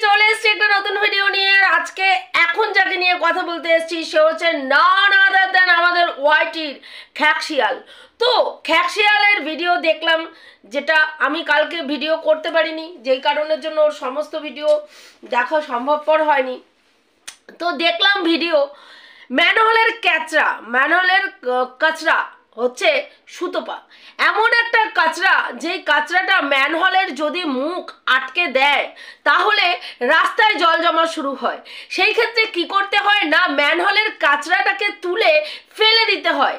চলে এসেছি একটা নতুন ভিডিও নিয়ে। আজকে এখন যাকে নিয়ে কথা বলতে এসেছি সে হচ্ছে নান আদার দ্যান আমাদের ওয়াইটির খ্যাকশিয়াল। তো খ্যাকশিয়ালের ভিডিও দেখলাম, যেটা আমি কালকে ভিডিও করতে পারিনি, যেই কারণের জন্য ওর সমস্ত ভিডিও দেখা সম্ভবপর হয়নি। তো দেখলাম ভিডিও, ম্যানহোলের কাচরা হচ্ছে সুতপা, এমন একটা কাচরা যেই কাচরাটা ম্যানহোলের যদি মুখ আটকে দেয় তাহলে রাস্তায় জল জমা শুরু হয়। সেই ক্ষেত্রে কি করতে হয় না, ম্যানহোলের কাচরাটাকে তুলে ফেলে দিতে হয়,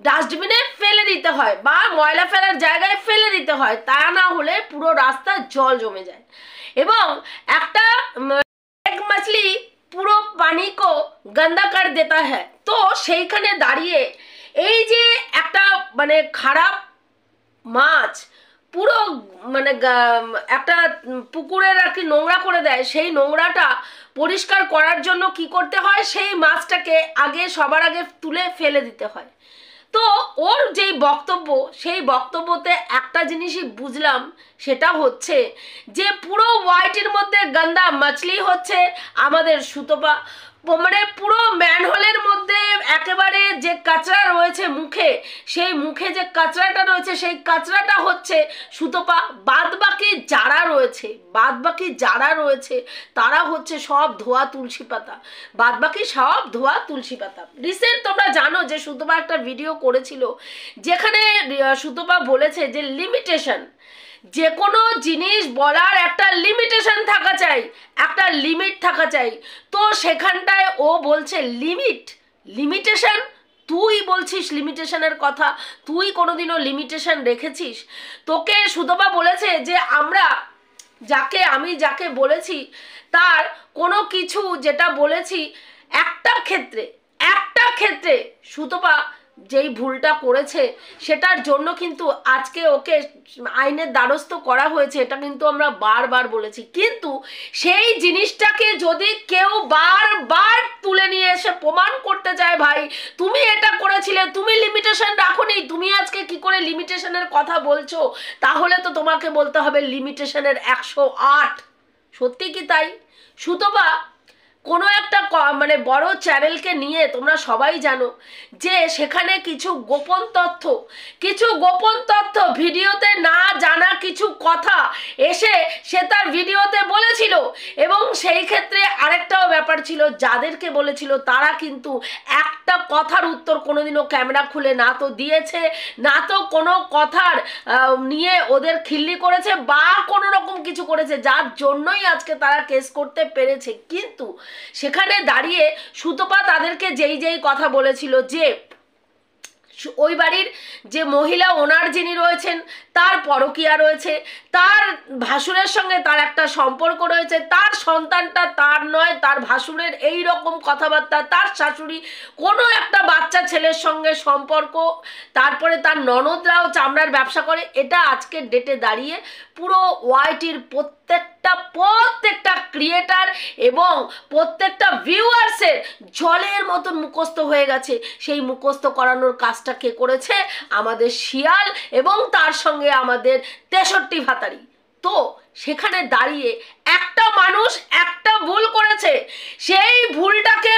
ডাস্টবিনে ফেলে দিতে হয় বা ময়লা ফেলার জায়গায় ফেলে দিতে হয়, তা না হলে পুরো রাস্তায় জল জমে যায়। এবং একটা মাছলি পুরো পানি কো গন্দা কর দেতা হ্যায়। তো সেইখানে দাঁড়িয়ে এই যে একটা খারাপ মাছ পুরো একটা পুকুরের আর কি নোংরা করে দেয়, সেই নোংরাটা পরিষ্কার করার জন্য কি করতে হয়, সেই মাছটাকে সবার আগে তুলে ফেলে দিতে হয়। তো ওর যেই বক্তব্য, সেই বক্তব্যতে একটা জিনিসই বুঝলাম, সেটা হচ্ছে যে পুরো ওয়াইটির মধ্যে গন্দা মাছলি হচ্ছে আমাদের সুতপা। পুরো ম্যানহোলের মধ্যে একেবারে যে কাচরা রয়েছে মুখে, সেই মুখে যে কাচরাটা রয়েছে সেই কাচরাটা হচ্ছে সুতপা। বাদবাকি যারা রয়েছে তারা হচ্ছে সব ধোয়া তুলসী পাতা, রিসেন্ট তোমরা জানো যে সুতপা একটা ভিডিও করেছিল যেখানে সুতপা বলেছে যে লিমিটেশন, যে কোনো জিনিস বলার একটা লিমিটেশন থাকা চাই, একটা লিমিট থাকা চাই। তো সেখানটায় ও বলছে লিমিটেশন, তুই বলছিস লিমিটেশনের কথা, তুই কোনোদিনও লিমিটেশন রেখেছিস? তোকে সুতপা বলেছে যে আমি যাকে বলেছি তার কোনো কিছু যেটা বলেছি একটা ক্ষেত্রে সুতপা যেই ভুলটা করেছে সেটার জন্য কিন্তু আজকে ওকে আইনের দ্বারস্থ করা হয়েছে, এটা কিন্তু আমরা বারবার বলেছি। কিন্তু সেই জিনিসটাকে যদি কেউ বারবার তুলে নিয়ে এসে প্রমাণ করতে চায়, ভাই তুমি এটা করেছিলে, তুমি লিমিটেশন রাখোনি, তুমি আজকে কি করে লিমিটেশনের কথা বলছো, তাহলে তো তোমাকে বলতে হবে লিমিটেশনের 108। সত্যি কি তাই? সুতপা কোনো একটা বড় চ্যানেলকে নিয়ে তোমরা সবাই জানো যে সেখানে কিছু গোপন তথ্য ভিডিওতে না জানা কিছু কথা এসে সে তার ভিডিওতে বলেছিল। এবং সেই ক্ষেত্রে আরেকটাও ব্যাপার ছিল, যাদেরকে বলেছিল তারা কিন্তু একটা কথার উত্তর কোনোদিনও ক্যামেরা খুলে না তো দিয়েছে, না তো কোনো কথার নিয়ে ওদের খিল্লি করেছে বা কোনো রকম কিছু করেছে, যার জন্যই আজকে তারা কেস করতে পেরেছে। কিন্তু সেখানে দাঁড়িয়ে সুতপা তাদেরকে যেই কথা বলেছিল যে ওই বাড়ির যে মহিলা ওনার যিনি রয়েছেন তার পরকীয়া রয়েছে, তার ভাসুরের সঙ্গে তার একটা সম্পর্ক রয়েছে, তার সন্তানটা তার নয়, তার ভাসুরের এই রকম কথাবার্তা, তার শাশুড়ি কোনো একটা বাচ্চা ছেলের সঙ্গে সম্পর্ক, তারপরে তার ননদরাও চামড়ার ব্যবসা করে। এটা আজকের ডেটে দাঁড়িয়ে পুরো ওয়াইটির প্রত্যেকটা ক্রিয়েটার এবং প্রত্যেকটা ভিউয়ার্সের জলের মতন মুখস্থ হয়ে গেছে। সেই মুখস্থ করানোর কাজটা কে করেছে? আমাদের শিয়াল এবং তার সঙ্গে আমাদের 63 ভাতারি। তো সেখানে দাঁড়িয়ে একটা মানুষ একটা ভুল করেছে, সেই ভুলটাকে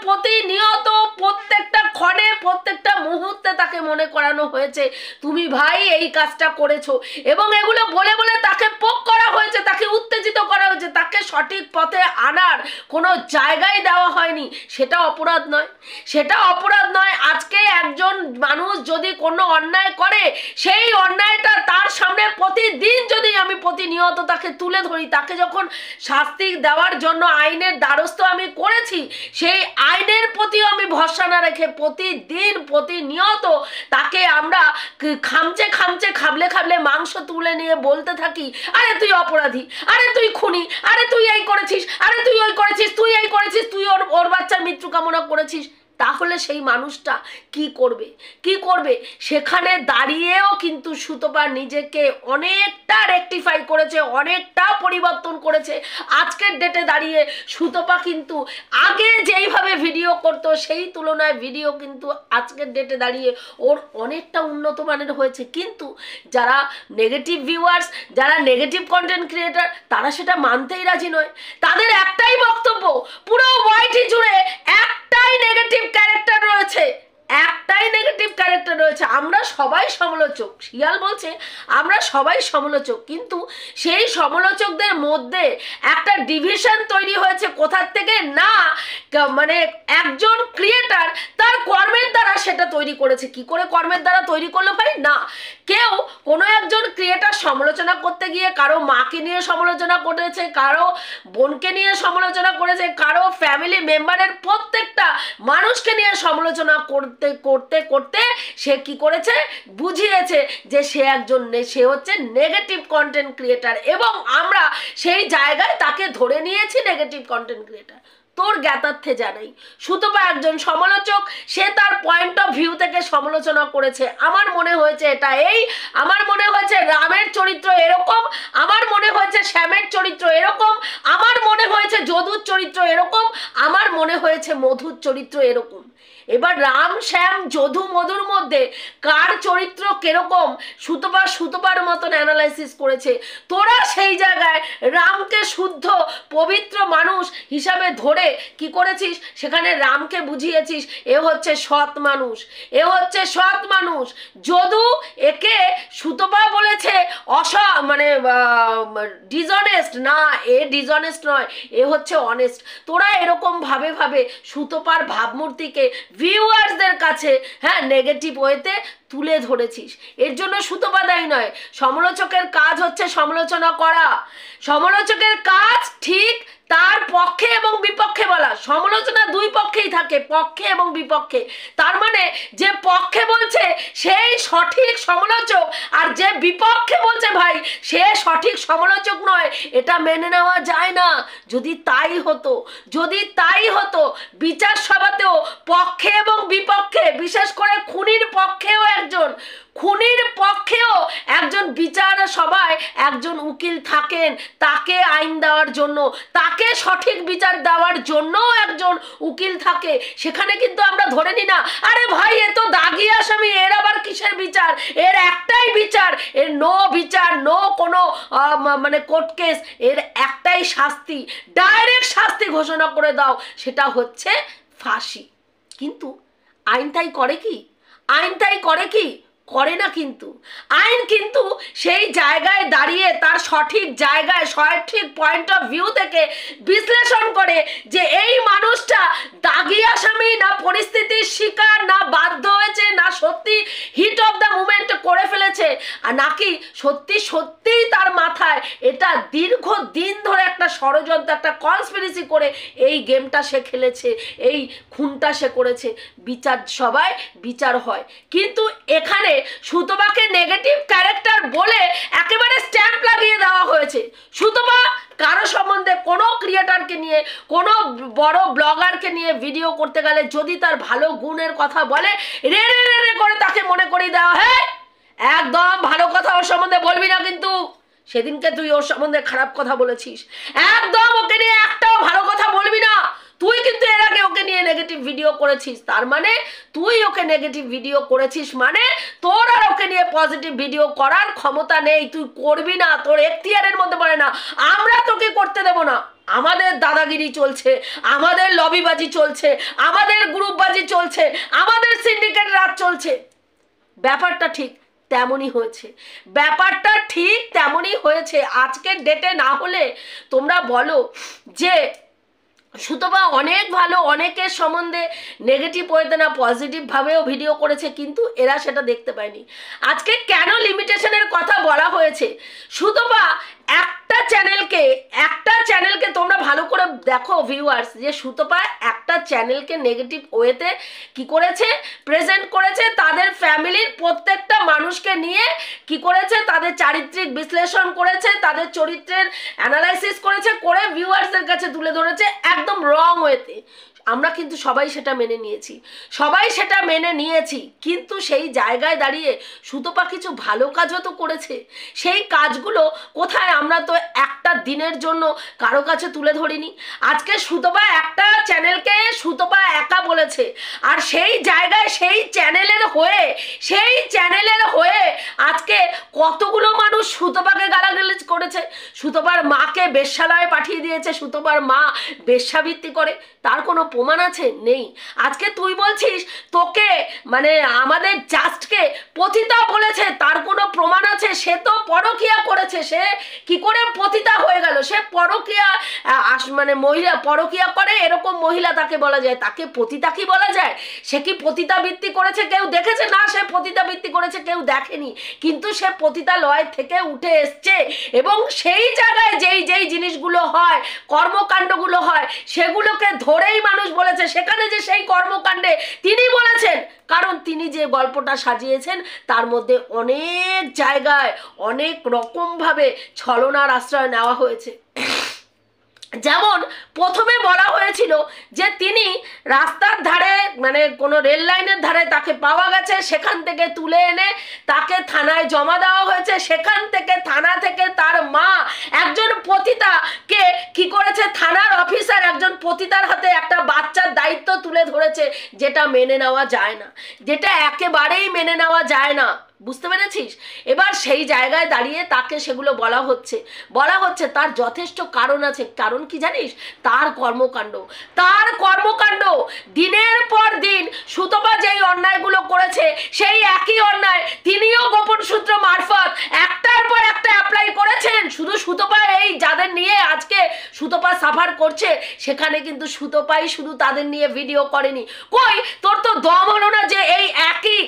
প্রতিনিয়ত প্রত্যেকটা ক্ষণে প্রত্যেকটা মুহূর্তে তাকে মনে করানো হয়েছে তুমি ভাই এই কাজটা করেছো, এবং এগুলো বলে তাকে পোক করা হয়েছে, তাকে উত্তেজিত করা হয়েছে, তাকে সঠিক পথে আনার কোনো জায়গায় দেওয়া হয়নি। সেটা অপরাধ নয়? আজকে একজন মানুষ যদি কোনো অন্যায় করে, সেই অন্যায়টা তার সামনে প্রতিদিন যদি আমি প্রতিনিয়ত তাকে তুলে ধরি, তাকে যখন শাস্তি দেওয়ার জন্য আইনের দ্বারস্থ আমি করেছি, সেই আইনের প্রতিও আমি ভরসা না রেখে প্রতিনিয়ত তাকে আমরা খাবলে মাংস তুলে নিয়ে বলতে থাকি, আরে তুই অপরাধী, আরে তুই খুনি, আরে তুই এই করেছিস, আরে তুই ওই করেছিস, তুই এই করেছিস, তুই ওর বাচ্চার মৃত্যু কামনা করেছিস। তাহলে সেই মানুষটা কি করবে কি করবে? সেখানে দাঁড়িয়েও কিন্তু সুতপা নিজেকে অনেকটা রেকটিফাই করেছে, অনেকটা পরিবর্তন করেছে। আজকের ডেটে দাঁড়িয়ে সুতপা কিন্তু আগে যেইভাবে ভিডিও করতো সেই তুলনায় ভিডিও কিন্তু আজকের ডেটে দাঁড়িয়ে ওর অনেকটা উন্নত মানের হয়েছে। কিন্তু যারা নেগেটিভ ভিউয়ার্স, যারা নেগেটিভ কন্টেন্ট ক্রিয়েটার, তারা সেটা মানতেই রাজি নয়। তাদের একটাই বক্তব্য, পুরো ওয়াইটি জুড়ে একটাই নেগেটিভ ক্যারেক্টার রয়েছে, একটাই নেগেটিভ ক্যারেক্টার রয়েছে। আমরা সবাই সমালোচক, শিয়াল বলছে আমরা সবাই সমালোচক, কিন্তু সেই সমালোচকদের মধ্যে একটা ডিভিশন তৈরি হয়েছে কোথার থেকে না, মানে একজন ক্রিয়েটার তার কর্মের দ্বারা সেটা তৈরি করেছে। কি করে কর্মের দ্বারা তৈরি করলো ভাই? না, কেউ কোনো একজন ক্রিয়েটার সমালোচনা করতে গিয়ে কারো মাকে নিয়ে সমালোচনা করেছে, কারো বোনকে নিয়ে সমালোচনা করেছে, কারো ফ্যামিলি মেম্বারের প্রত্যেকটা মানুষকে নিয়ে সমালোচনা করতে করতে করতে সে কি করেছে? বুঝিয়েছে যে সে হচ্ছে নেগেটিভ কন্টেন্ট ক্রিয়েটার, এবং আমরা সেই জায়গায় তাকে ধরে নিয়েছি নেগেটিভ কন্টেন্ট ক্রিয়েটার। তোর জ্ঞাতার্থে জানাই, সুতপা একজন সমালোচক, সে তার পয়েন্ট অফ ভিউ থেকে সমালোচনা করেছে। আমার মনে হয়েছে এটা আমার মনে হয়েছে রামের চরিত্র এরকম, আমার মনে হয়েছে শ্যামের চরিত্র এরকম, আমার মনে হয়েছে যদুর চরিত্র এরকম, আমার মনে হয়েছে মধুর চরিত্র এরকম। এবার রাম, শ্যাম, যদু, মধুর মধ্যে কার চরিত্র কিরকম সুতপার মতন অ্যানালাইসিস করেছে। তোরা সেই জায়গায় রামকে শুদ্ধ পবিত্র মানুষ হিসাবে ধরে কি করেছিস? সেখানে রামকে বুঝিয়েছিস এ হচ্ছে সৎ মানুষ, এ হচ্ছে সৎ মানুষ। যদু, একে সুতপা বলেছে মানে ডিসঅনেস্ট না, এ ডিসঅনেস্ট নয়, এ হচ্ছে অনেস্ট। তোরা এরকম ভাবে সুতপার ভাবমূর্তিকে ভিউয়ার্সদের কাছে নেগেটিভ ওয়েতে তুলে ধরেছিস। এর জন্য সুতপা দায়ী নয়। সমালোচকের কাজ হচ্ছে সমালোচনা করা, সমালোচকের কাজ ঠিক তার পক্ষে এবং বিপক্ষে বলা। সমালোচনা দুই পক্ষেই থাকে, পক্ষে এবং বিপক্ষে। তার মানে যে পক্ষে বলছে সেই সঠিক সমালোচক, আর যে বিপক্ষে বলছে ভাই সে সঠিক সমালোচক নয়, এটা মেনে নেওয়া যায় না। যদি তাই হতো বিচার সভাতেও পক্ষে এবং বিপক্ষে, বিশেষ করে খুনির পক্ষেও একজন বিচার সভায় একজন উকিল থাকেন, তাকে আইন দেওয়ার জন্য, তাকে সঠিক বিচার দেওয়ার জন্যও একজন উকিল থাকে। সেখানে কিন্তু আমরা ধরে নি না আরে ভাই এ তো দাগি আসামি, এর আবার কিসের বিচার, এর একটাই বিচার, এর নো বিচার, নো কোনো মানে কোর্ট কেস, এর একটাই শাস্তি, ডাইরেক্ট শাস্তি ঘোষণা করে দাও, সেটা হচ্ছে ফাঁসি। কিন্তু আইন তাই করে কি? করে না। কিন্তু আইন কিন্তু সেই জায়গায় দাঁড়িয়ে তার সঠিক জায়গায় সঠিক পয়েন্ট অফ ভিউ থেকে বিশ্লেষণ করে যে এই মানুষটা দাগি আসামি না পরিস্থিতির শিকার, না বাধ্য হয়েছে, না সত্যি হিট অফ দ্য মুমেন্ট করে ফেলেছে, আর নাকি সত্যিই তার মাথায় এটা দীর্ঘদিন ধরে একটা ষড়যন্ত্র, একটা কনস্পিরেসি করে এই গেমটা সে খেলেছে, এই খুনটা সে করেছে। বিচার সবাই বিচার হয়, কিন্তু এখানে সুতপাকে নেগেটিভ ক্যারেক্টার বলে একেবারে স্ট্যাম্প লাগিয়ে দেওয়া হয়েছে। সুতপা কারো সম্বন্ধে কোনো ক্রিয়েটারকে নিয়ে, কোনো বড় ব্লগারকে নিয়ে ভিডিও করতে গেলে যদি তার ভালো গুণের কথা বলে, রে করে তাকে মনে করিয়ে দেওয়া, হ্যাঁ একদম ভালো কথা ওর সম্বন্ধে বলবি না, কিন্তু সেদিনকে তুই ওর সম্বন্ধে খারাপ কথা বলেছিস, একদম ওকে নিয়ে একটাও ভালো কথা বলবি না, তুই কিন্তু এর আগে ওকে নিয়ে নেগেটিভ ভিডিও করেছিস, তার মানে তুই ওকে নেগেটিভ ভিডিও করেছিস মানে তোর আর ওকে নিয়ে পজিটিভ ভিডিও করার ক্ষমতা নেই, তুই করবি না, তোর এখতিয়ারের মধ্যে পড়ে না, আমরা তোকে করতে দেব না। আমাদের দাদাগিরি চলছে, আমাদের লবিবাজি চলছে, আমাদের গ্রুপবাজি চলছে, আমাদের সিন্ডিকেট রাজ চলছে। ব্যাপারটা ঠিক তেমনই হয়েছে আজকের ডেটে। না হলে তোমরা বলো যে সুতপা অনেক ভালো, অনেকের সম্বন্ধে নেগেটিভ ওয়েতে না পজিটিভভাবেও ভিডিও করেছে, কিন্তু এরা সেটা দেখতে পায়নি। আজকে কেন লিমিটেশনের কথা বলা হয়েছে? সুতপা একটা চ্যানেলকে তোমরা ভালো করে দেখো ভিউয়ার্স, যে সুতপা একটা চ্যানেলকে নেগেটিভ ওয়েতে কি করেছে, প্রেজেন্ট করেছে, তাদের ফ্যামিলির প্রত্যেকটা মানুষকে নিয়ে কি করেছে, তাদের চারিত্রিক বিশ্লেষণ করেছে, তাদের চরিত্রের অ্যানালাইসিস করেছে, করে ভিউয়ার্সদের কাছে তুলে ধরেছে একদম রং ওয়েতে। আমরা কিন্তু সবাই সেটা মেনে নিয়েছি, কিন্তু সেই জায়গায় দাঁড়িয়ে সুতপা কিছু ভালো কাজও তো করেছে। সেই কাজগুলো কোথায় আমরা তো একটা দিনের জন্য কারো কাছে তুলে ধরিনি। আজকে সুতপা একটা চ্যানেলকে সুতপা একা বলেছে, আর সেই জায়গায় সেই চ্যানেলের হয়ে আজকে কতগুলো মানুষ সুতপাকে গালাগালাজ করেছে। সুতপার মাকে বেশ্যালয়ে পাঠিয়ে দিয়েছে, সুতপার মা বেশ্যাবৃত্তি করে, তার কোনো প্রমাণ আছে? নেই। আজকে তুই বলছিস তোকে মানে আমাদের জাস্টকে পতিতা বলেছে, তার কোনো প্রমাণ আছে? সে তো পরকিয়া করেছে, সে কি করে পতিতা হয়ে গেল? সে পরকিয়া মানে মহিলা পরকিয়া করে এরকম মহিলা তাকে বলা যায়, তাকে পতিতা কি বলা যায়? সে কি পতিতাবৃত্তি করেছে কেউ দেখেছে? না, সে পতিতাবৃত্তি করেছে কেউ দেখেনি, কিন্তু সে পতিতালয় থেকে উঠে এসছে। এবং সেই জায়গায় যেই জিনিসগুলো হয়, কর্মকাণ্ডগুলো হয়, সেগুলোকে ধরেই মানুষ বলেছে। সেখানে যে সেই কর্মকাণ্ডে তিনি বলেছেন, কারণ তিনি যে গল্পটা সাজিয়েছেন তার মধ্যে অনেক জায়গায় অনেক রকমভাবে ছলনার আশ্রয় নেওয়া হয়েছে। যেমন প্রথমে বলা হয়েছিল যে তিনি রাস্তার ধারে মানে কোনো রেল লাইনের ধারে তাকে পাওয়া গেছে, সেখান থেকে তুলে এনে তাকে থানায় জমা দেওয়া হয়েছে। সেখান থেকে থানা থেকে তার মা একজন পতিতাকে কি করেছে, থানার অফিসার একজন পতিতার হাতে একটা বাচ্চার দায়িত্ব তুলে ধরেছে, যেটা মেনে নেওয়া যায় না, যেটা একেবারেই মেনে নেওয়া যায় না। বুঝতে পেরেছিস? এবার সেই জায়গায় দাঁড়িয়ে তাকে সেগুলো বলা হচ্ছে তার যথেষ্ট কারণ আছে। কারণ কি জানিস? তার কর্মকাণ্ড দিনের পর দিন সুতপা যেই অন্যায়গুলো করেছে, সেই একই অন্যায় তিনিও গোপন সূত্র মারফত একটার পর একটা অ্যাপ্লাই করেছেন। শুধু সুতপা এই যাদের নিয়ে আজকে সুতপা সাফার করছে, সেখানে কিন্তু সুতপাই শুধু তাদের নিয়ে ভিডিও করেনি। কই তোর তো দম হলো না যে এই একই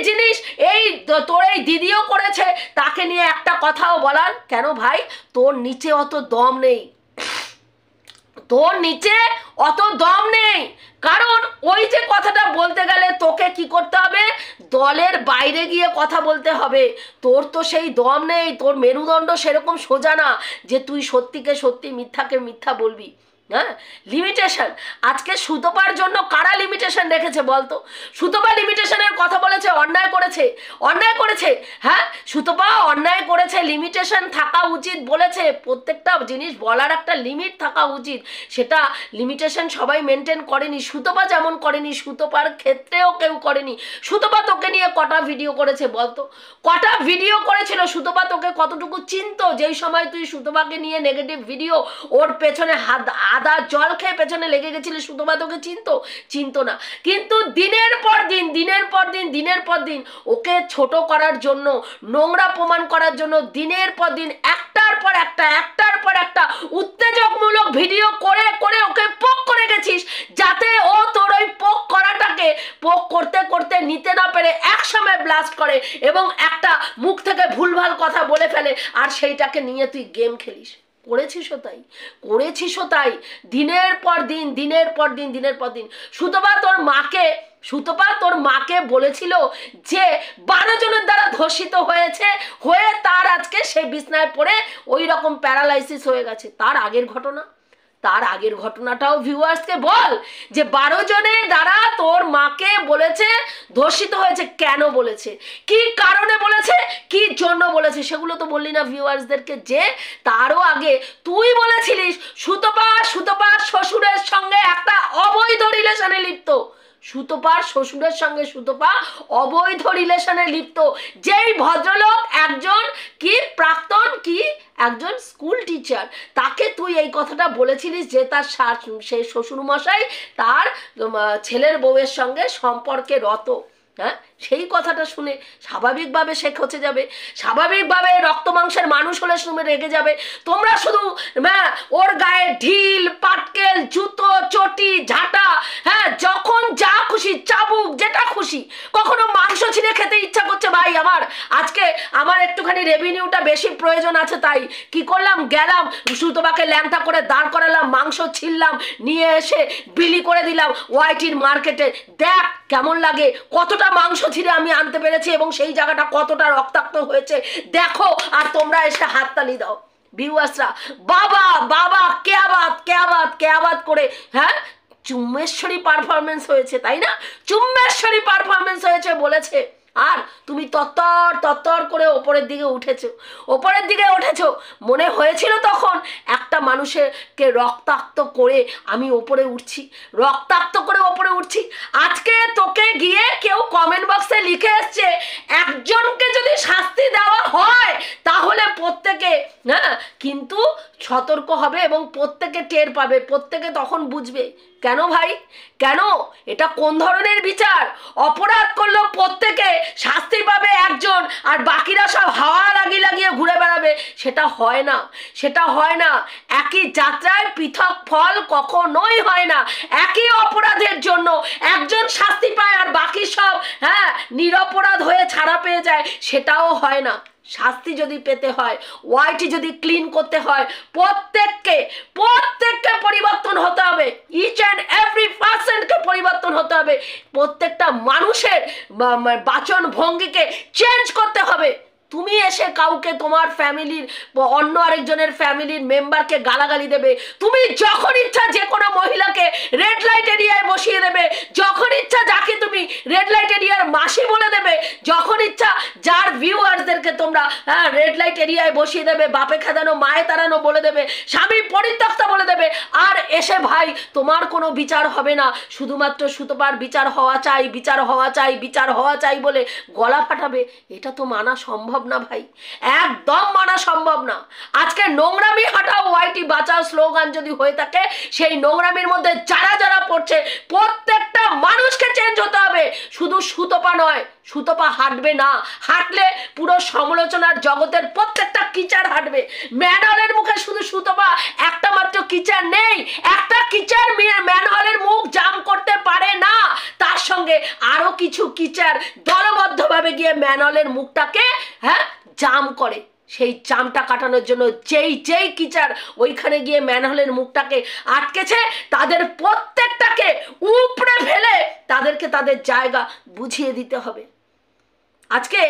জিনিস এই তোর এই দিদিও করেছে, তাকে নিয়ে একটা কথাও বলার? কেন ভাই? তোর নিচে অত দম নেই, কারণ ওই যে কথাটা বলতে গেলে তোকে কি করতে হবে? দলের বাইরে গিয়ে কথা বলতে হবে। তোর তো সেই দম নেই, তোর মেরুদণ্ড সেরকম সোজা না যে তুই সত্যিকে সত্যি মিথ্যাকে মিথ্যা বলবি। হ্যাঁ, লিমিটেশন। আজকে সুতপার জন্য কারা লিমিটেশন রেখেছে বলতো? সুতপা লিমিটেশনের কথা বলেছে, অন্যায় করেছে। হ্যাঁ, সুতপা অন্যায় করেছে, লিমিটেশন থাকা উচিত বলেছে। প্রত্যেকটা জিনিস বলার একটা লিমিট থাকা উচিত, সেটা লিমিটেশন সবাই মেনটেন করেনি। সুতপা যেমন করেনি, সুতপার ক্ষেত্রেও কেউ করেনি। সুতপা তোকে নিয়ে কটা ভিডিও করেছে বলতো? কটা ভিডিও করেছিল? সুতপা তোকে কতটুকু চিনতো? যেই সময় তুই সুতপাকে নিয়ে নেগেটিভ ভিডিও, ওর পেছনে আদা জল খেয়ে পেছনে লেগে গেছিলে, সুতপা তোকে চিনতো না। কিন্তু দিনের পর দিন ওকে ছোট করার জন্য, নোংরা প্রমাণ করার জন্য দিনের পর দিন একটার পর একটা উত্তেজকমূলক ভিডিও করে ওকে পোক করে গেছিস, যাতে ও তোর ওই পোক করাটাকে পোক করতে নিতে না পেরে একসময় ব্লাস্ট করে এবং একটা মুখ থেকে ভুলভাল কথা বলে ফেলে, আর সেইটাকে নিয়ে তুই গেম খেলিস। করেছিসও তাই দিনের পর দিন। সুতপা তোর মাকে বলেছিল যে 12 জনের দ্বারা ধর্ষিত হয়ে তার আজকে সে বিছনায় পড়ে ওই রকম প্যারালাইসিস হয়ে গেছে। তার আগের ঘটনাটাও ভিউয়ার্সকে বল, যে 12 জনের দ্বারা তোর মাকে বলেছে ধর্ষিত হয়েছে। কেন বলেছে, কি কারণে বলেছে, কি জন্য বলেছে, সেগুলো তো বললি না ভিউয়ার্সদেরকে? যে তারও আগে তুই বলেছিলিস সুতপা শ্বশুরের সঙ্গে একটা অবৈধ রিলেশনে লিপ্ত। সুতপার শ্বশুরের সঙ্গে সুতপা অবৈধ রিলেশনে লিপ্ত। যেই ভদ্রলোক একজন স্কুল টিচার, তাকে তুই এই কথাটা বলেছিলিস যে তার সেই শ্বশুরমশাই তার ছেলের বউয়ের সঙ্গে সম্পর্কে রত। হ্যাঁ, সেই কথাটা শুনে স্বাভাবিকভাবে সে খচে যাবে, স্বাভাবিকভাবে রক্ত মাংসের মানুষ হলে শুনে রেগে যাবে। তোমরা শুধু ওর গায়ে ঢিল, পাটকেল, জুতো, চটি, ঝাঁটা, হ্যাঁ যখন যা খুশি চাবুক, যেটা খুশি। কখনো মাংস ছিঁড়ে খেতে ইচ্ছা করছে, ভাই আজকে আমার একটুখানি রেভিনিউটা বেশি প্রয়োজন আছে, তাই কি করলাম, গেলাম সুতপাকে ল্যাংটা করে দাঁড় করালাম, মাংস ছিললাম, নিয়ে এসে বিলি করে দিলাম ওয়াইটির মার্কেটে। দেখ কেমন লাগে, কতটা মাংস ছিঁড়ে আমি আনতে পেরেছি এবং সেই জায়গাটা কতটা রক্তাক্ত হয়েছে দেখো, আর তোমরা এসে হাততালি দাও। ভিউয়ার্সরা বাবা কে আবাদ করে, হ্যাঁ চুম্বেশ্বরী পারফরমেন্স হয়েছে, তাই না? চুম্বেশ্বরী পারফরমেন্স হয়েছে বলেছে, আর তুমি তত্তর তত্তর করে ওপরের দিকে উঠেছো। মনে হয়েছিল তখন একটা মানুষকে রক্তাক্ত করে আমি ওপরে উঠছি। আজকে তোকে গিয়ে কেউ কমেন্ট বক্সে লিখে এসছে, একজনকে যদি শাস্তি দেওয়া হয় তাহলে প্রত্যেকে কিন্তু সতর্ক হবে এবং প্রত্যেকে টের পাবে, প্রত্যেকে তখন বুঝবে। কেন ভাই, কেন? এটা কোন ধরনের বিচার? অপরাধ করলো প্রত্যেকে শাস্তি পাবে একজন, আর বাকিরা সব হাওয়া লাগিয়ে ঘুরে বেড়াবে। সেটা হয় না। একই যাত্রায় পৃথক ফল কখনোই হয় না। একই অপরাধের জন্য একজন শাস্তি পায় আর বাকি সব নিরপরাধ হয়ে ছাড়া পেয়ে যায়, সেটাও হয় না। শাস্তি যদি পেতে হয়, ওয়াইটি যদি ক্লিন করতে হয়, প্রত্যেককে পরিবর্তন হতে হবে। ইচ অ্যান্ড এভরি পার্সনকে পরিবর্তন হতে হবে। প্রত্যেকটা মানুষের বাচন ভঙ্গিকে চেঞ্জ করতে হবে। তুমি এসে কাউকে, তোমার ফ্যামিলির অন্য আরেকজনের ফ্যামিলির মেম্বারকে গালাগালি দেবে, তুমি যখন ইচ্ছা যে কোনো মহিলাকে রেড লাইট এরিয়ায় বসিয়ে দেবে, যখন ইচ্ছা যাকে তুমি রেড লাইট এরিয়ার মাসি বলে দেবে, যখন ইচ্ছা যার ভিউয়ার্সদেরকে তোমরা রেড লাইট এরিয়ায় বসিয়ে দেবে, বাপে খেদানো মায়ে তাড়ানো বলে দেবে, স্বামী পরিত্যক্তা বলে দেবে, আর এসে ভাই তোমার কোনো বিচার হবে না, শুধুমাত্র সুতপার বিচার হওয়া চাই বলে গলা ফাটাবে। এটা তো মানা সম্ভব না ভাই, একদম মানা সম্ভব না। আজকে নোংরামি হাঁটাও ওয়াইটি বাঁচাও স্লোগান যদি হয়ে থাকে, সেই নোংরামির মধ্যে যারা পড়ছে প্রত্যেকটা মানুষকে চেঞ্জ হতে হবে। শুধু সুতপা নয়, সুতপা হাঁটবে না, হাঁটলে পুরো সমালোচনার জগতের প্রত্যেকটা কিচার হাঁটবে। ম্যানহলের মুখে শুধু সুতপা একটা মাত্র কিচার নেই, একটা কিচার ম্যানহলের মুখ জাম করতে পারে না, তার সঙ্গে আরো কিছু কিচার দলবদ্ধভাবে গিয়ে ম্যানহলের মুখটাকে জাম করে। সেই জামটা কাটানোর জন্য যেই কিচার ওইখানে গিয়ে ম্যানহোলের মুখটাকে আটকেছে, তাদের প্রত্যেকটাকে উপড়ে ফেলে তাদেরকে তাদের জায়গা বুঝিয়ে দিতে হবে। আজকে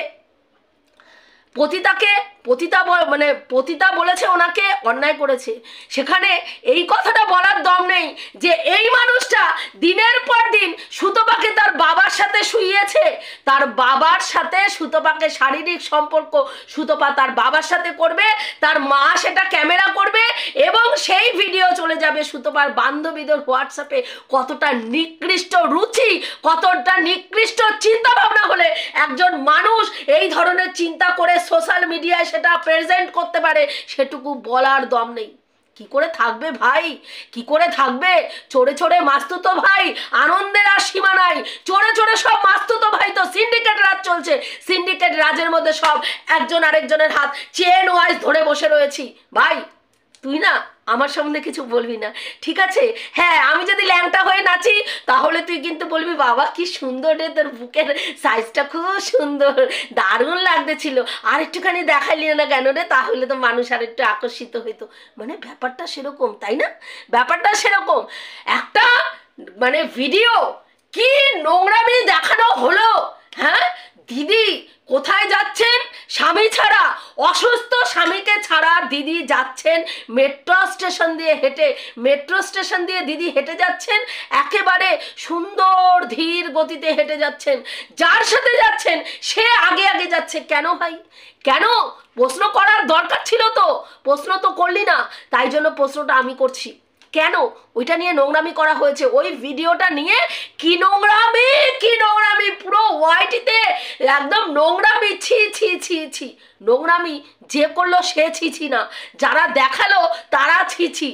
পতিতা বলেছে ওনাকে অন্যায় করেছে, সেখানে এই কথাটা বলার দম নেই যে এই মানুষটা দিনের পর দিন সুতপাকে তার বাবার সাথে শুইয়েছে, তার বাবার সাথে সুতপাকে শারীরিক সম্পর্ক সুতপা তার বাবার সাথে করবে, তার মা সেটা ক্যামেরা করবে এবং সেই ভিডিও চলে যাবে সুতপার বান্ধবীদের হোয়াটসঅ্যাপে। কতটা নিকৃষ্ট রুচি, কতটা নিকৃষ্ট চিন্তা ভাবনা হলে একজন মানুষ এই ধরনের চিন্তা করে সোশ্যাল মিডিয়ায় সেটা প্রেজেন্ট করতে পারে, সেটুকু বলার দম নেই। কি করে থাকবে ভাই, কি করে থাকবে? চড়ে মাস্তুতো ভাই, আনন্দের আর সীমা নাই। চড়ে সব মাস্তুতো ভাই, তো সিন্ডিকেট রাজ চলছে, সিন্ডিকেট রাজের মধ্যে সব একজন আরেকজনের হাত চেন ওয়াইজ ধরে বসে রয়েছি। ভাই তুই না আমার সম্বন্ধে কিছু বলবি না, ঠিক আছে? হ্যাঁ, আমি যদি ল্যাংটা হয়ে নাচি তাহলে তুই কিন্তু বলবি বাবা কি সুন্দর রে, তোর বুকের সাইজটা খুব সুন্দর, দারুণ লাগতেছিল, আর একটুখানি দেখাইলি না কেন রে, তাহলে তো মানুষ আর একটু আকর্ষিত হইতো। মানে ব্যাপারটা সেরকম, তাই না? ব্যাপারটা সেরকম। একটা ভিডিও কি নোংরামি দেখানো হলো। দিদি কোথায় যাচ্ছেন? স্বামী ছাড়া, অসুস্থ স্বামীকে ছাড়া দিদি যাচ্ছেন মেট্রো স্টেশন দিয়ে দিদি হেঁটে যাচ্ছেন, একেবারে সুন্দর ধীর গতিতে হেঁটে যাচ্ছেন। যার সাথে যাচ্ছেন সে আগে যাচ্ছে। কেন ভাই, কেন? প্রশ্ন করার দরকার ছিল তো, প্রশ্ন তো করলি না, তাই জন্য প্রশ্নটা আমি করছি। কেন ওইটা নিয়ে নোংরামি করা হয়েছে? ওই ভিডিওটা নিয়ে কি নোংরামি, পুরো ওয়াইটিতে একদম নোংরামি, ছি। নোংরামি যে করলো সে ছি না, যারা দেখালো তারা ছি।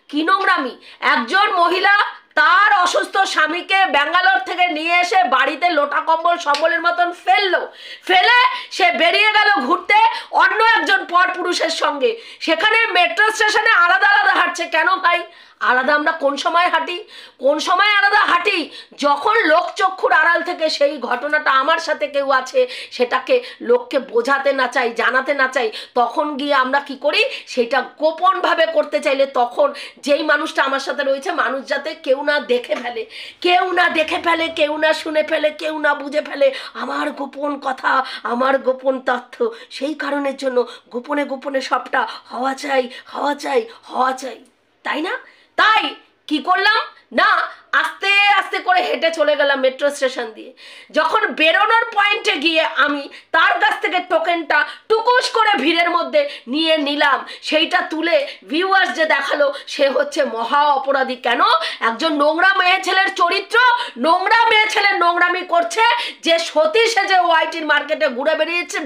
কি নোংরামি! একজন মহিলা তার অসুস্থ স্বামীকে ব্যাঙ্গালোর থেকে নিয়ে এসে বাড়িতে লোটা কম্বল সম্বলের মতন ফেলে সে বেরিয়ে গেল ঘুরতে অন্য একজন পরপুরুষের সঙ্গে। সেখানে মেট্রো স্টেশনে আলাদা হাঁটছে। কেন ভাই আলাদা? আমরা কোন সময় আলাদা হাঁটি? যখন লোকচক্ষুর আড়াল থেকে সেই ঘটনাটা আমার সাথে কেউ আছে সেটাকে লোককে বোঝাতে না চাই, জানাতে না চাই, তখন গিয়ে আমরা কি করি, সেটা গোপনভাবে করতে চাইলে তখন যেই মানুষটা আমার সাথে রয়েছে, মানুষ যাতে কেউ না দেখে ফেলে, কেউ না শুনে ফেলে, কেউ না বুঝে ফেলে আমার গোপন কথা, আমার গোপন তথ্য, সেই কারণের জন্য গোপনে সবটা হওয়া চাই, তাই না? তাই কি করলাম না, আস্তে আস্তে করে হেঁটে চলে গেলাম মেট্রো স্টেশন দিয়ে। যখন বেরোনোর পয়েন্টে গিয়ে আমি তার কাছ থেকে টোকেনটা টুকুস করে ভিড়ের মধ্যে নিয়ে নিলাম, সেইটা তুলে ভিউয়ার্স যে দেখালো সে হচ্ছে মহা অপরাধী। কেন? একজন নোংরা মেয়ে ছেলের চরিত্র, নোংরা মেয়ে ছেলের নোংরামি করছে, যে সতী সেজে ওয়াইটির মার্কেটে ঘুরে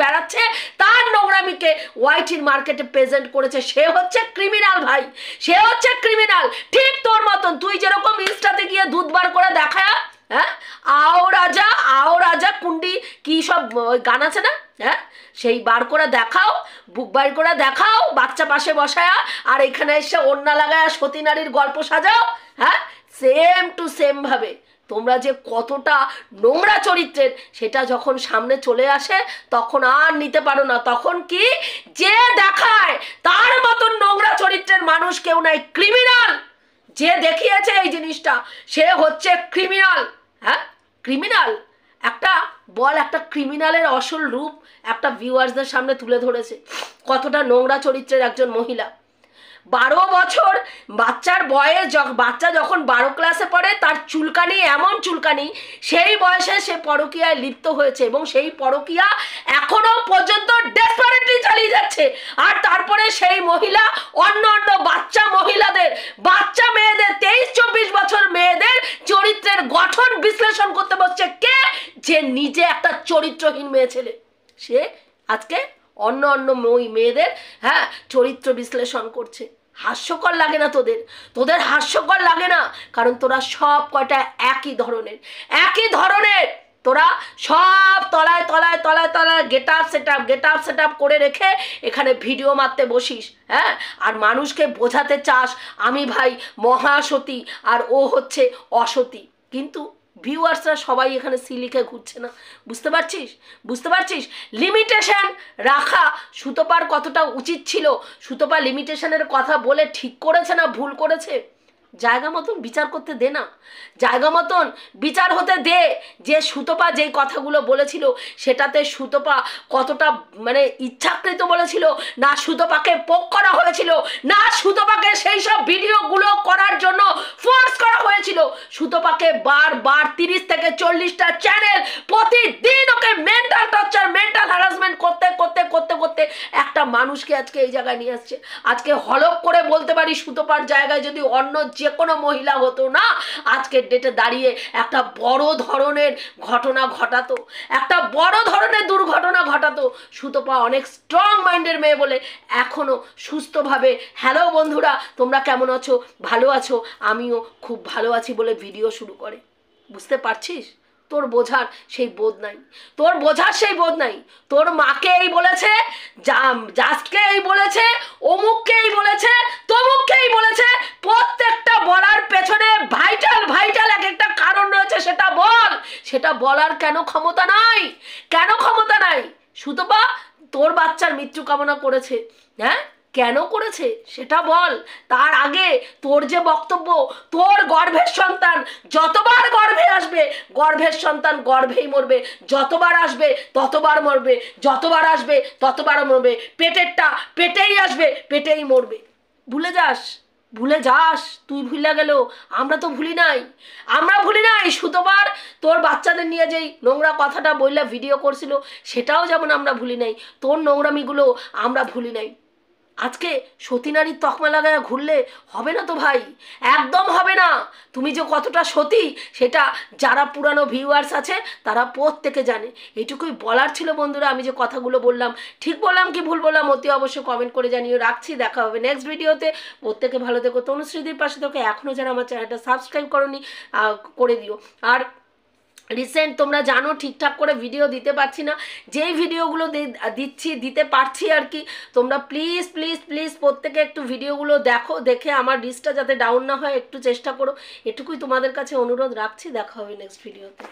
বেড়াচ্ছে, তার নোংরামিকে ওয়াইটির মার্কেটে প্রেজেন্ট করেছে। সে হচ্ছে ক্রিমিনাল ভাই, সে হচ্ছে ক্রিমিনাল। ঠিক তোর মতন তুই যেরকম ইনস্টাতে গিয়ে দুধ বার করে দেখা, হ্যাঁ, আও রাজা কুন্ডি কি সব গান আছে না, হ্যাঁ, সেই বার করে দেখাও, বুক বার করে দেখাও, বাচ্চা পাশে বসায়া, আর এখানে এসে ওড়না লাগায়া সতী নারীর গল্প সাজাও। হ্যাঁ, সেম টু সেম ভাবে তোমরা যে কতটা নোংরা চরিত্রের সেটা যখন সামনে চলে আসে তখন আর নিতে পারো না। তখন কি, যে দেখায় তার মতন নোংরা চরিত্রের মানুষ কেউ নাই, ক্রিমিনাল। যে দেখিয়েছে এই জিনিসটা সে হচ্ছে ক্রিমিনাল। হ্যাঁ, ক্রিমিনাল। একটা বল, একটা ক্রিমিনালের আসল রূপ একটা ভিউয়ার্সদের সামনে তুলে ধরেছে। কতটা নোংরা চরিত্রের একজন মহিলা। 12 বছর বাচ্চার বয়স, বাচ্চা যখন 12 ক্লাসে পড়ে তার চুলকানি, এমন চুলকানি, সেই বয়সে সে পরকীয়ায় লিপ্ত হয়েছে এবং সেই পরকীয়া এখনো পর্যন্ত ডেসপারেটলি চালিয়ে যাচ্ছে। আর তারপরে সেই মহিলা অন্য বাচ্চা মহিলাদের, বাচ্চা মেয়েদের, 23-24 বছর মেয়েদের চরিত্রের গঠন বিশ্লেষণ করতে বসছে। কে? যে নিজে একটা চরিত্রহীন মেয়ে ছেলে, সে আজকে অন্য মেয়েদের, হ্যাঁ, চরিত্র বিশ্লেষণ করছে। হাস্যকর লাগে না তোদের হাস্যকর লাগে না? কারণ তোরা সব কয়টা একই ধরনের, তোরা সব তলায় গেট আপ সেট আপ করে রেখে এখানে ভিডিও মারতে বসিস। হ্যাঁ, আর মানুষকে বোঝাতে চাস আমি ভাই মহাসতী আর ও হচ্ছে অসতী। কিন্তু ভিউয়ার্সরা সবাই এখানে সি লিখে ঘুরছে না। বুঝতে পারছিস লিমিটেশন রাখা সুতপার কতটা উচিত ছিল? সুতপা লিমিটেশনের কথা বলে ঠিক করেছে না ভুল করেছে? জায়গা মতন বিচার করতে দে না, জায়গা মতন বিচার হতে দে। যে সুতপা যেই কথাগুলো বলেছিল সেটাতে সুতপা কতটা মানে ইচ্ছাকৃত বলেছিল, না সুতপাকে পোক করা হয়েছিল, না সুতপাকে সেই সব ভিডিওগুলো করার জন্য ফোর্স করা হয়েছিল। সুতপাকে বারবার 30 থেকে 40টা চ্যানেল প্রতিদিন ওকে মেন্টাল টর্চার, মেন্টাল হ্যারাসমেন্ট করতে একটা মানুষকে আজকে এই জায়গায় নিয়ে আসছে। আজকে হলপ করে বলতে পারি সুতপার জায়গায় যদি অন্য যে কোনো মহিলা হতো না, আজকের ডেটে দাঁড়িয়ে একটা বড় ধরনের ঘটনা ঘটাতো, একটা বড় ধরনের দুর্ঘটনা ঘটাতো। সুতপা অনেক স্ট্রং মাইন্ডের মেয়ে বলে এখনো সুস্থভাবে, হ্যালো বন্ধুরা তোমরা কেমন আছো, ভালো আছো, আমিও খুব ভালো আছি বলে ভিডিও শুরু করে। বুঝতে পারছিস? তোর বোঝার সেই বোধ নাই, তোর মাকে এই বলেছে, জাস্টকে এই বলেছে, অমুককে এই বলেছে, তমুককেই বলেছে। প্রত্যেকটা বলার পেছনে ভাইটাল এক একটা কারণ রয়েছে। সেটা বলার কেন ক্ষমতা নাই? সুতপা তোর বাচ্চার মৃত্যু কামনা করেছে, হ্যাঁ, কেন করেছে সেটা বল। তার আগে তোর যে বক্তব্য, তোর গর্ভের সন্তান যতবার গর্ভে আসবে, গর্ভের সন্তান গর্ভেই মরবে, যতবার আসবে ততবার মরবে, যতবার আসবে ততবার মরবে, পেটেরটা পেটেই আসবে, পেটেই মরবে। ভুলে যাস, তুই ভুলে গেল, আমরা তো ভুলি নাই। সুতবার তোর বাচ্চাদের নিয়ে যেই নোংরা কথাটা বললে ভিডিও করছিল সেটাও যেমন আমরা ভুলি নাই, তোর নোংরামিগুলো আমরা ভুলি নাই। আজকে সতী নারীর তকমা লাগায় ঘুরলে হবে না তো ভাই, একদম হবে না। তুমি যে কতটা সতী সেটা যারা পুরানো ভিউয়ার্স আছে তারা প্রত্যেকে জানে। এটুকুই বলার ছিল বন্ধুরা। আমি যে কথাগুলো বললাম ঠিক বললাম কি ভুল বললাম অতি অবশ্যই কমেন্ট করে জানিয়ে রাখছি। দেখা হবে নেক্সট ভিডিওতে। প্রত্যেকে ভালো থেকো, তনুশ্রীদির পাশে থেকে এখনও যারা আমার চ্যানেলটা সাবস্ক্রাইব করনি করে দিও। আর রিসেন্ট তোমরা জানো ঠিকঠাক করে ভিডিও দিতে পারছি না, যেই ভিডিওগুলো দিতে পারছি আর কি, তোমরা প্লিজ প্রত্যেকে একটু ভিডিওগুলো দেখে আমার রিচটা যাতে ডাউন না হয় একটু চেষ্টা করো। এটুকুই তোমাদের কাছে অনুরোধ রাখছি। দেখা হবে নেক্সট ভিডিওতে।